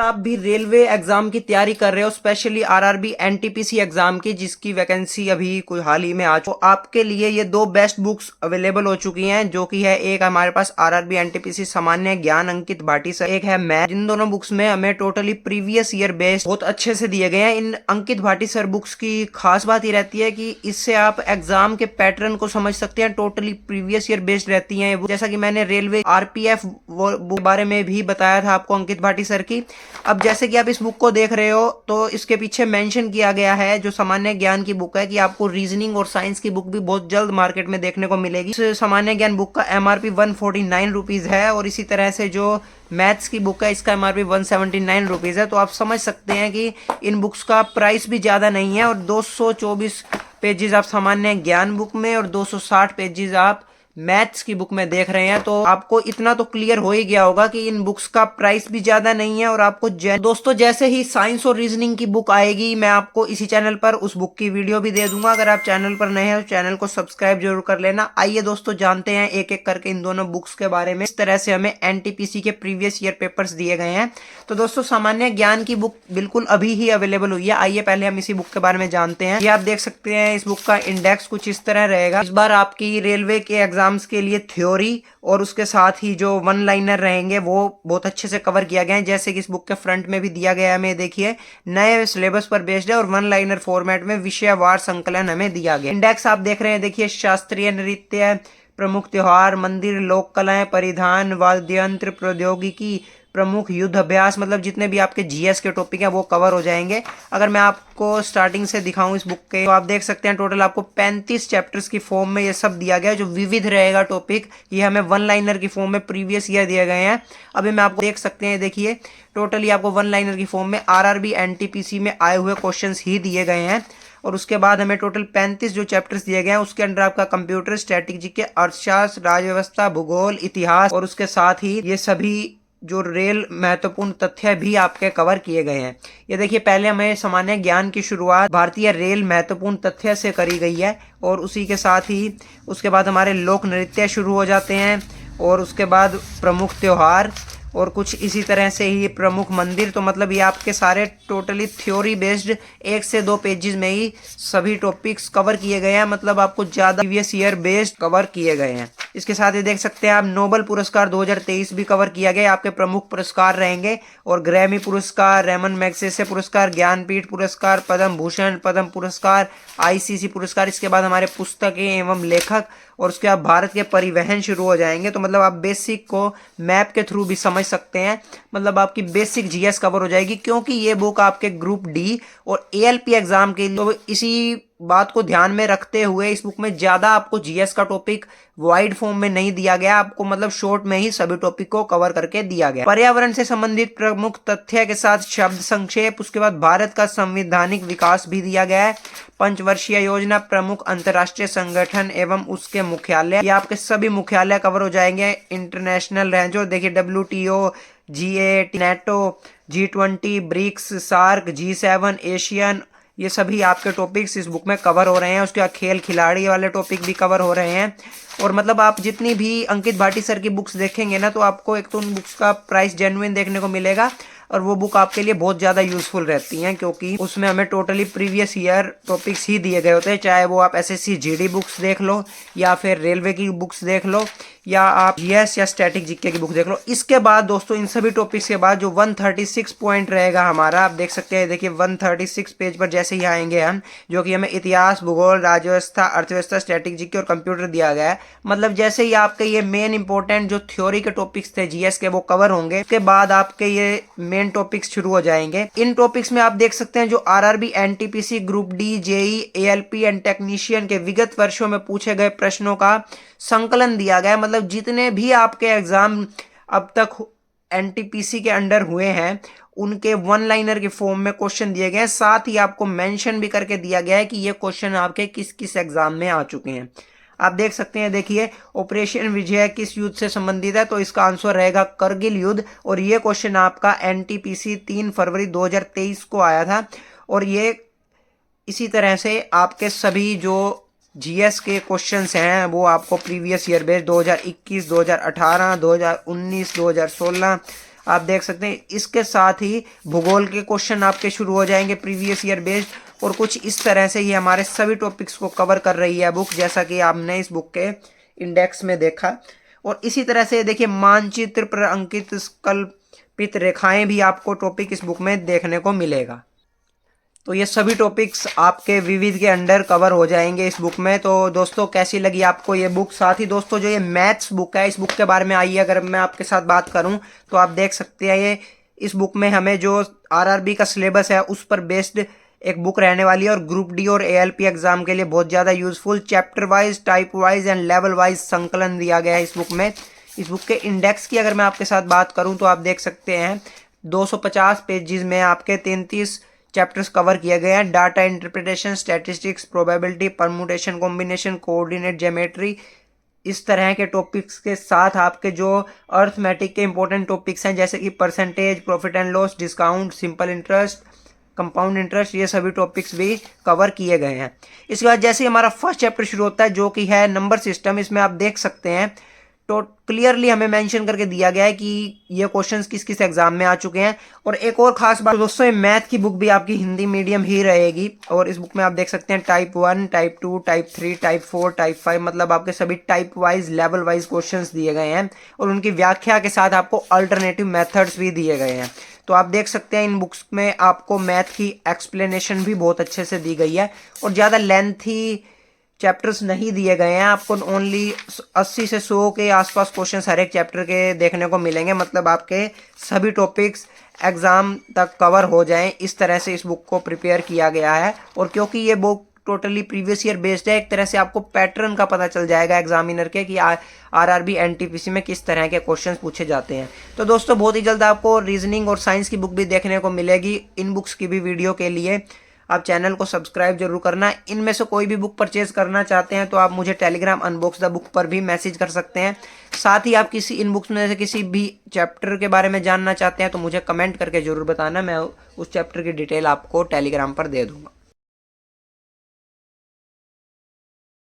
आप भी railway exam की तैयारी कर रहे हो, स्पेशली आरआरबी एनटीपीसी एग्जाम की, जिसकी वैकेंसी अभी कोई हाल ही में आ चुकी, तो आपके लिए ये दो बेस्ट बुक्स अवेलेबल हो चुकी हैं, जो कि है एक हमारे पास आरआरबी एनटीपीसी सामान्य ज्ञान अंकित भाटी सर, एक है मैथ। इन दोनों बुक्स में हमें टोटली प्रीवियस ईयर बेस्ड बहुत अच्छे से दिए गए हैं। इन अंकित भाटी सर बुक्स की खास बात ये रहती है कि इससे आप एग्जाम के पैटर्न को समझ सकते हैं, टोटली प्रीवियस ईयर बेस्ड रहती है। जैसा कि मैंने रेलवे आरपीएफ बुक बारे में भी बताया था आपको अंकित भाटी सर की। अब जैसे कि आप इस बुक को देख रहे हो तो इसके पीछे मेंशन किया गया है, जो सामान्य ज्ञान की बुक है, कि आपको रीजनिंग और साइंस की बुक भी बहुत जल्द मार्केट में देखने को मिलेगी। इस सामान्य ज्ञान बुक का एमआरपी 149 रुपीज है, और इसी तरह से जो मैथ्स की बुक है इसका एमआरपी 179 रुपीज है। तो आप समझ सकते हैं कि इन बुक्स का प्राइस भी ज्यादा नहीं है, और 224 पेजेस आप सामान्य ज्ञान बुक में और 260 पेजेस आप मैथ्स की बुक में देख रहे हैं। तो आपको इतना तो क्लियर हो ही गया होगा कि इन बुक्स का प्राइस भी ज्यादा नहीं है, और आपको दोस्तों जैसे ही साइंस और रीजनिंग की बुक आएगी मैं आपको इसी चैनल पर उस बुक की वीडियो भी दे दूंगा। अगर आप चैनल पर नए हैं तो चैनल को सब्सक्राइब जरूर कर लेना। आइए दोस्तों जानते हैं एक एक करके इन दोनों बुक्स के बारे में। इस तरह से हमें एनटीपीसी के प्रीवियस ईयर पेपर्स दिए गए हैं। तो दोस्तों सामान्य ज्ञान की बुक बिल्कुल अभी ही अवेलेबल हुई है। आइए पहले हम इसी बुक के बारे में जानते हैं। ये आप देख सकते हैं इस बुक का इंडेक्स कुछ इस तरह रहेगा। इस बार आपकी रेलवे के एग्जाम्स के लिए थ्योरी और उसके साथ ही जो वन लाइनर रहेंगे वो बहुत अच्छे से कवर किया गया है। जैसे कि इस बुक के फ्रंट में भी दिया गया है, हमें देखिए नए सिलेबस पर बेस्ड है और वन लाइनर फॉर्मेट में विषयवार संकलन हमें दिया गया। इंडेक्स आप देख रहे हैं, देखिए शास्त्रीय नृत्य, प्रमुख त्योहार, मंदिर, लोक कलाएं, परिधान, वाद्य यंत्र, प्रौद्योगिकी, प्रमुख युद्ध अभ्यास, मतलब जितने भी आपके जीएस के टॉपिक हैं वो कवर हो जाएंगे। अगर मैं आपको स्टार्टिंग से दिखाऊं इस बुक के, तो आप देख सकते हैं टोटल आपको 35 चैप्टर्स की फॉर्म में ये सब दिया गया है, जो विविध रहेगा टॉपिक। ये हमें वन लाइनर की फॉर्म में प्रीवियस ईयर दिए गए हैं। अभी मैं आपको देख सकते हैं, देखिए टोटली आपको वन लाइनर की फॉर्म में आरआरबी एनटीपीसी में आए हुए क्वेश्चंस ही दिए गए हैं। और उसके बाद हमें टोटल 35 जो चैप्टर्स दिए गए हैं उसके अंदर आपका कंप्यूटर, स्ट्रेटेजी के अर्थशास्त्र, राज्य व्यवस्था, भूगोल, इतिहास और उसके साथ ही ये सभी जो रेल महत्वपूर्ण तथ्य भी आपके कवर किए गए हैं। ये देखिए पहले हमें सामान्य ज्ञान की शुरुआत भारतीय रेल महत्वपूर्ण तथ्य से करी गई है, और उसी के साथ ही उसके बाद हमारे लोक नृत्य शुरू हो जाते हैं, और उसके बाद प्रमुख त्योहार और कुछ इसी तरह से ही प्रमुख मंदिर। तो मतलब ये आपके सारे टोटली थ्योरी बेस्ड 1 से 2 पेजेस में ही सभी टॉपिक्स कवर किए गए हैं, मतलब आपको ज्यादा प्रीवियस ईयर बेस्ड कवर किए गए हैं। इसके साथ ही देख सकते हैं आप नोबेल पुरस्कार 2023 भी कवर किया गया, आपके प्रमुख पुरस्कार रहेंगे, और ग्रैमी पुरस्कार, रेमन मैग्सेसे पुरस्कार, ज्ञानपीठ पुरस्कार, पद्म भूषण, पद्म पुरस्कार, आईसीसी पुरस्कार। इसके बाद हमारे पुस्तकें एवं लेखक, और उसके बाद भारत के परिवहन शुरू हो जाएंगे। तो मतलब आप बेसिक को मैप के थ्रू भी समझ सकते हैं, मतलब आपकी बेसिक जीएस कवर हो जाएगी, क्योंकि ये बुक आपके ग्रुप डी और एएलपी एग्जाम के लिए। तो इसी बात को ध्यान में रखते हुए इस बुक में ज्यादा आपको जीएस का टॉपिक वाइड फॉर्म में नहीं दिया गया, आपको मतलब शॉर्ट में ही सभी टॉपिक को कवर करके दिया गया। पर्यावरण से संबंधित प्रमुख तथ्य के साथ शब्द संक्षेप, उसके बाद भारत का संवैधानिक विकास भी दिया गया है, पंचवर्षीय योजना, प्रमुख अंतर्राष्ट्रीय संगठन एवं उसके मुख्यालय, ये आपके सभी मुख्यालय कवर हो जाएंगे। इंटरनेशनल रेंजो देखिए WTO, G8, NATO, G20, BRICS, SAARC, G7, Asian, ये सभी आपके टॉपिक्स इस बुक में कवर हो रहे हैं। उसके बाद खेल खिलाड़ी वाले टॉपिक भी कवर हो रहे हैं। और मतलब आप जितनी भी अंकित भाटी सर की बुक्स देखेंगे ना, तो आपको एक तो उन बुक्स का प्राइस जेन्युइन देखने को मिलेगा, और वो बुक आपके लिए बहुत ज़्यादा यूजफुल रहती हैं, क्योंकि उसमें हमें टोटली प्रीवियस ईयर टॉपिक्स ही दिए गए होते हैं। चाहे वो आप एसएससी जीडी बुक्स देख लो, या फिर रेलवे की बुक्स देख लो, या आप जीएस या स्टैटिक जीके की बुक देख लो। इसके बाद दोस्तों इन सभी टॉपिक्स के बाद जो 136 पॉइंट रहेगा हमारा, आप देख सकते हैं, देखिए 136 पेज पर जैसे ही आएंगे हम, जो कि हमें इतिहास, भूगोल, राज्य व्यवस्था, अर्थव्यवस्था, स्टैटिक जीके और कंप्यूटर दिया गया है। मतलब जैसे ही आपके ये मेन इंपॉर्टेंट जो थ्योरी के टॉपिक्स थे जीएस के वो कवर होंगे, उसके बाद आपके ये मेन टॉपिक्स शुरू हो जाएंगे। इन टॉपिक्स में आप देख सकते हैं जो RRB NTPC, group D, JE, ALP and technician के विगत वर्षों में पूछे गए प्रश्नों का संकलन दिया गया है। मतलब जितने भी आपके एग्जाम अब तक एनटीपीसी के अंडर हुए हैं उनके वन लाइनर के फॉर्म में क्वेश्चन दिए गए हैं। साथ ही आपको मेंशन भी करके दिया गया है कि ये क्वेश्चन आपके किस किस एग्जाम में आ चुके हैं। आप देख सकते हैं, देखिए ऑपरेशन विजय किस युद्ध से संबंधित है, तो इसका आंसर रहेगा करगिल युद्ध, और ये क्वेश्चन आपका एनटीपीसी 3 फरवरी 2023 को आया था। और ये इसी तरह से आपके सभी जो जीएस के क्वेश्चंस हैं वो आपको प्रीवियस ईयर बेस्ड 2021, 2018, 2019, 2016 आप देख सकते हैं। इसके साथ ही भूगोल के क्वेश्चन आपके शुरू हो जाएंगे प्रीवियस ईयर बेस्ड, और कुछ इस तरह से ये हमारे सभी टॉपिक्स को कवर कर रही है बुक, जैसा कि आपने इस बुक के इंडेक्स में देखा। और इसी तरह से देखिए मानचित्र पर अंकित कल्पित रेखाएं भी आपको टॉपिक इस बुक में देखने को मिलेगा। तो ये सभी टॉपिक्स आपके विविध के अंडर कवर हो जाएंगे इस बुक में। तो दोस्तों कैसी लगी आपको ये बुक? साथ ही दोस्तों जो ये मैथ्स बुक है, इस बुक के बारे में आइए अगर मैं आपके साथ बात करूं तो आप देख सकते हैं ये इस बुक में हमें जो आरआरबी का सिलेबस है उस पर बेस्ड एक बुक रहने वाली है, और ग्रुप डी और एएलपी एग्जाम के लिए बहुत ज़्यादा useful chapter wise, type wise and level wise संकलन दिया गया है इस बुक में। इस बुक के इंडेक्स की अगर मैं आपके साथ बात करूं तो आप देख सकते हैं 250 पेजेस में आपके 33 चैप्टर्स कवर किए गए हैं। Data interpretation, statistics, probability, permutation, combination, coordinate geometry, इस तरह के टॉपिक्स के साथ आपके जो अर्थमेटिक के इंपॉर्टेंट टॉपिक्स हैं जैसे कि percentage, profit and loss, discount, simple interest, compound interest, ये सभी टॉपिक्स भी कवर किए गए हैं। इसके बाद जैसे ही हमारा फर्स्ट चैप्टर शुरू होता है जो कि है नंबर सिस्टम, इसमें आप देख सकते हैं तो क्लियरली हमें मेंशन करके दिया गया है कि ये क्वेश्चंस किस किस एग्जाम में आ चुके हैं। और एक और खास बात दोस्तों, ये मैथ की बुक भी आपकी हिंदी मीडियम ही रहेगी, और इस बुक में आप देख सकते हैं type 1, type 2, type 3, type 4, type 5, मतलब आपके सभी type wise, level wise questions दिए गए हैं, और उनकी व्याख्या के साथ आपको अल्टरनेटिव मेथड्स भी दिए गए हैं। तो आप देख सकते हैं इन बुक्स में आपको मैथ की एक्सप्लेनेशन भी बहुत अच्छे से दी गई है, और ज़्यादा लेंथी चैप्टर्स नहीं दिए गए हैं। आपको ओनली 80 से 100 के आसपास क्वेश्चंस हर एक चैप्टर के देखने को मिलेंगे, मतलब आपके सभी टॉपिक्स एग्जाम तक कवर हो जाएं, इस तरह से इस बुक को प्रिपेयर किया गया है। और क्योंकि ये book totally previous year based है, एक तरह से आपको पैटर्न का पता चल जाएगा एग्जामिनर के कि आरआरबी एनटीपीसी में किस तरह के क्वेश्चंस पूछे जाते हैं। तो दोस्तों बहुत ही जल्द आपको रीजनिंग और साइंस की बुक भी देखने को मिलेगी। इन बुक्स की भी वीडियो के लिए आप चैनल को सब्सक्राइब जरूर करना। इनमें से कोई भी बुक परचेज करना चाहते हैं तो आप मुझे टेलीग्राम अनबॉक्स द बुक पर भी मैसेज कर सकते हैं। साथ ही आप किसी इन बुक्स में से किसी भी चैप्टर के बारे में जानना चाहते हैं तो मुझे कमेंट करके जरूर बताना, मैं उस चैप्टर की डिटेल आपको टेलीग्राम पर दे दूंगा।